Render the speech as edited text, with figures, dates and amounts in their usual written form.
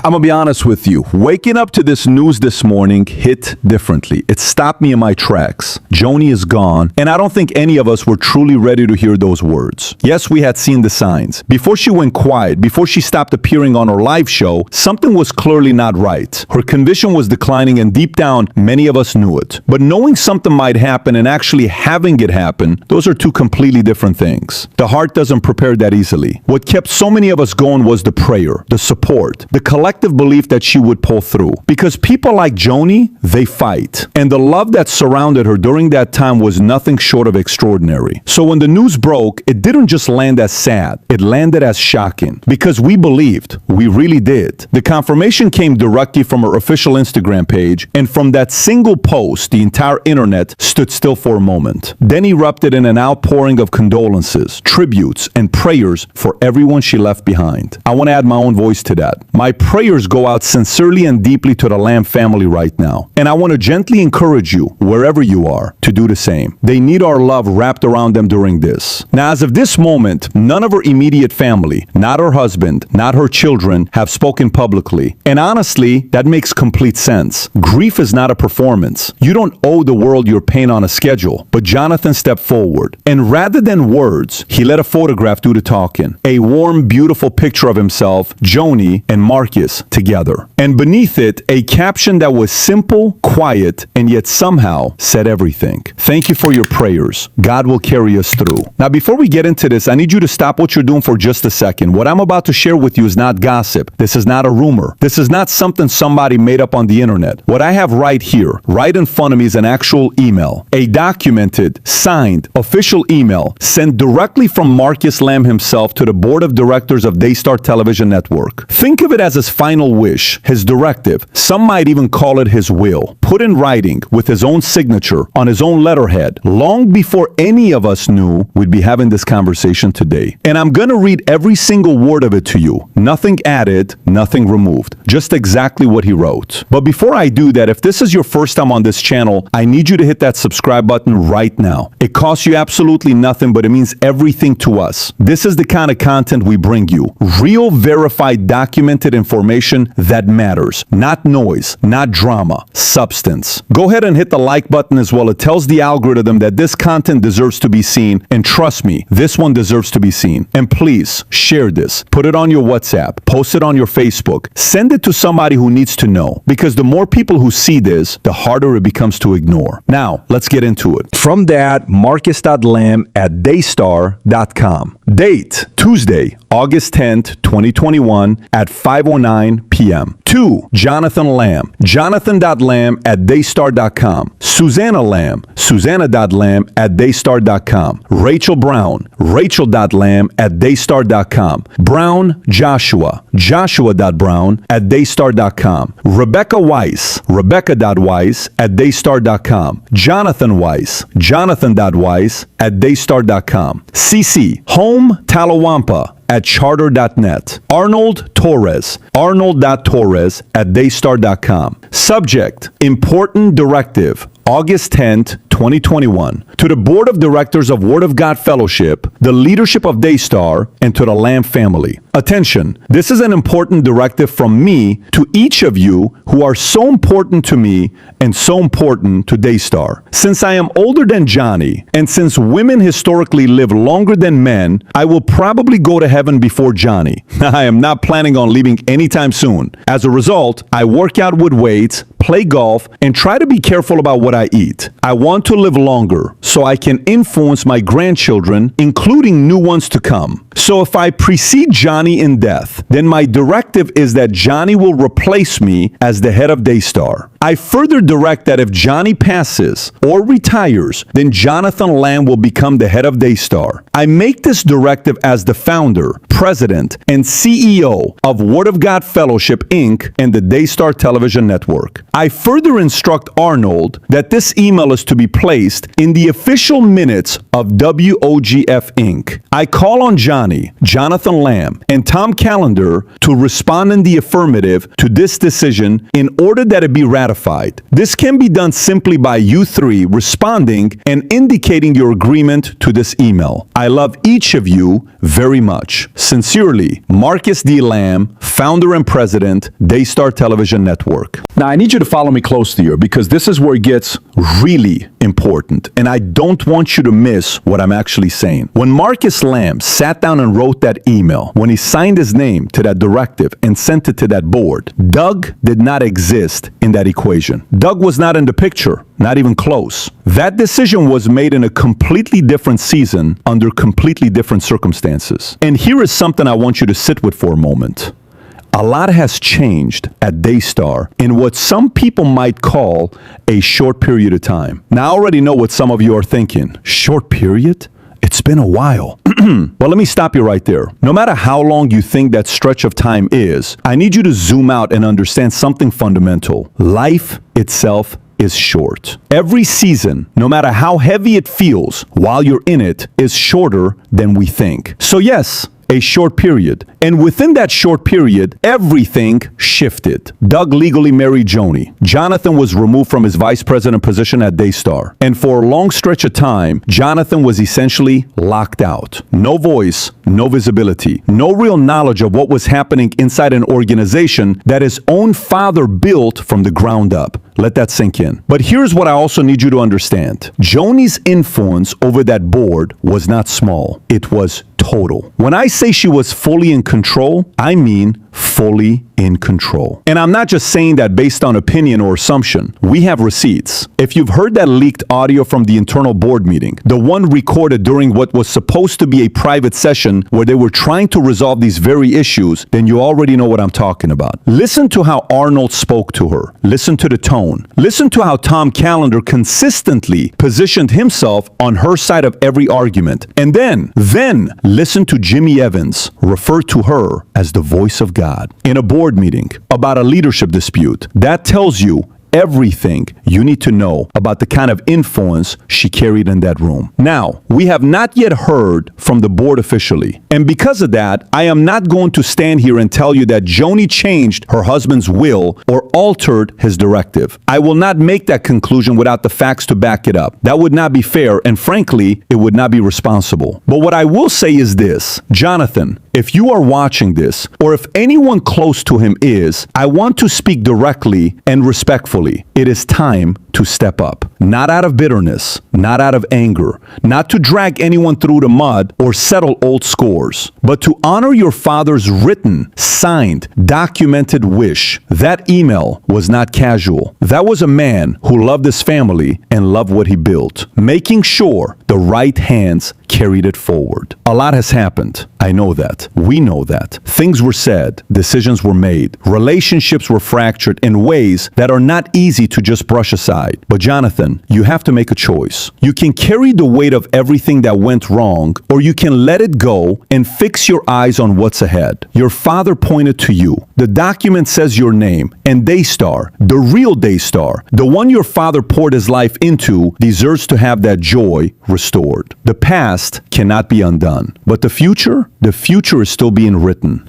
I'm gonna be honest with you. Waking up to this news this morning hit differently. It stopped me in my tracks. Joni is gone, and I don't think any of us were truly ready to hear those words. Yes, we had seen the signs. Before she went quiet, before she stopped appearing on her live show, something was clearly not right. Her condition was declining, and deep down, many of us knew it. But knowing something might happen and actually having it happen, those are two completely different things. The heart doesn't prepare that easily. What kept so many of us going was the prayer, the support, the collective belief that she would pull through. Because people like Joni, they fight. And the love that surrounded her during that time was nothing short of extraordinary. So when the news broke, it didn't just land as sad. It landed as shocking. Because we believed. We really did. The confirmation came directly from her official Instagram page, and from that single post, the entire internet stood still for a moment. Then erupted in an outpouring of condolences, tributes, and prayers for everyone she left behind. I want to add my own voice to that. My prayers go out sincerely and deeply to the Lamb family right now. And I want to gently encourage you, wherever you are, to do the same. They need our love wrapped around them during this. Now, as of this moment, none of her immediate family, not her husband, not her children, have spoken publicly. And honestly, that makes complete sense. Grief is not a performance. You don't owe the world your pain on a schedule. But Jonathan stepped forward. And rather than words, he let a photograph do the talking. A warm, beautiful picture of himself, Joni, and Marcus together. And beneath it, a caption that was simple, quiet, and yet somehow said everything. Thank you for your prayers. God will carry us through. Now, before we get into this, I need you to stop what you're doing for just a second. What I'm about to share with you is not gossip. This is not a rumor. This is not something somebody made up on the internet. What I have right here, right in front of me, is an actual email. A documented, signed, official email sent directly from Marcus Lamb himself to the board of directors of Daystar Television Network. Think of it as his final wish, his directive. Some might even call it his will. Put in writing with his own signature on his own letterhead, long before any of us knew we'd be having this conversation today. And I'm going to read every single word of it to you. Nothing added, nothing removed. Just exactly what he wrote. But before I do that, if this is your first time on this channel, I need you to hit that subscribe button right now. It costs you absolutely nothing, but it means everything to us. This is the kind of content we bring you. Real, verified, documented information that matters. Not noise, not drama, substance. Go ahead and hit the like button as well. It tells the algorithm that this content deserves to be seen. And trust me, this one deserves to be seen. And please, share this. Put it on your WhatsApp. Post it on your Facebook. Send it to somebody who needs to know. Because the more people who see this, the harder it becomes to ignore. Now, let's get into it. From that, marcus.lamb@daystar.com. Date, Tuesday, August 10th, 2021 at 5:09 p.m. 2. Jonathan Lamb. Jonathan.lamb@daystar.com. Susanna Lamb. Susanna.lamb@daystar.com. Rachel Brown. Rachel.lamb@daystar.com. Brown Joshua. Joshua.brown@daystar.com. Rebecca Weiss. Rebecca.weiss@daystar.com. Jonathan Weiss. Jonathan.weiss@daystar.com. CC. Home Talawampa at charter.net. Arnold Torres. Arnold.torres@daystar.com. Subject, important directive. August 10th, 2021. To the Board of Directors of Word of God Fellowship, the leadership of Daystar, and to the Lamb family. Attention, this is an important directive from me to each of you who are so important to me and so important to Daystar. Since I am older than Joni, and since women historically live longer than men, I will probably go to heaven before Joni. I am not planning on leaving anytime soon. As a result, I work out with weights, play golf, and try to be careful about what I eat. I want to live longer so I can influence my grandchildren, including new ones to come. So if I precede Joni in death, then my directive is that Joni will replace me as the head of Daystar. I further direct that if Joni passes or retires, then Jonathan Lamb will become the head of Daystar. I make this directive as the founder, president, and CEO of Word of God Fellowship, Inc. and the Daystar Television Network. I further instruct Arnold that this email is to be placed in the official minutes of WOGF, Inc. I call on Joni, Jonathan Lamb, and Tom Callender to respond in the affirmative to this decision in order that it be ratified. ratified. This can be done simply by you three responding and indicating your agreement to this email. I love each of you very much. Sincerely, Marcus D. Lamb, founder and president, Daystar Television Network. Now, I need you to follow me closely here because this is where it gets really important, and I don't want you to miss what I'm actually saying. When Marcus Lamb sat down and wrote that email, when he signed his name to that directive and sent it to that board, Doug did not exist in that equation. Doug was not in the picture, not even close. That decision was made in a completely different season under completely different circumstances. And here is something I want you to sit with for a moment. A lot has changed at Daystar in what some people might call a short period of time. Now, I already know what some of you are thinking. Short period? It's been a while. Well, let me stop you right there. No matter how long you think that stretch of time is, I need you to zoom out and understand something fundamental. Life itself is short. Every season, no matter how heavy it feels while you're in it, is shorter than we think. So yes, a short period. And within that short period, everything shifted. Doug legally married Joni. Jonathan was removed from his vice president position at Daystar. And for a long stretch of time, Jonathan was essentially locked out. No voice, no visibility, no real knowledge of what was happening inside an organization that his own father built from the ground up. Let that sink in. But here's what I also need you to understand. Joni's influence over that board was not small. It was total. When I say she was fully in control, I mean fully in control. And I'm not just saying that based on opinion or assumption. We have receipts. If you've heard that leaked audio from the internal board meeting, the one recorded during what was supposed to be a private session where they were trying to resolve these very issues, then you already know what I'm talking about. Listen to how Arnold spoke to her. Listen to the tone. Listen to how Tom Callender consistently positioned himself on her side of every argument. And then listen to Jimmy Evans refer to her as the voice of God in a board meeting about a leadership dispute. That tells you everything you need to know about the kind of influence she carried in that room. Now, we have not yet heard from the board officially. And because of that, I am not going to stand here and tell you that Joni changed her husband's will or altered his directive. I will not make that conclusion without the facts to back it up. That would not be fair, and frankly, it would not be responsible. But what I will say is this, Jonathan, if you are watching this, or if anyone close to him is, I want to speak directly and respectfully. It is time to step up. Not out of bitterness, not out of anger, not to drag anyone through the mud or settle old scores, but to honor your father's written, signed, documented wish. That email was not casual. That was a man who loved his family and loved what he built, making sure the right hands carried it forward. A lot has happened. I know that. We know that. Things were said, decisions were made, relationships were fractured in ways that are not easy to just brush aside. But Jonathan, you have to make a choice. You can carry the weight of everything that went wrong, or you can let it go and fix your eyes on what's ahead. Your father pointed to you. The document says your name, and Daystar, the real Daystar, the one your father poured his life into, deserves to have that joy restored. The past cannot be undone, but the future is still being written.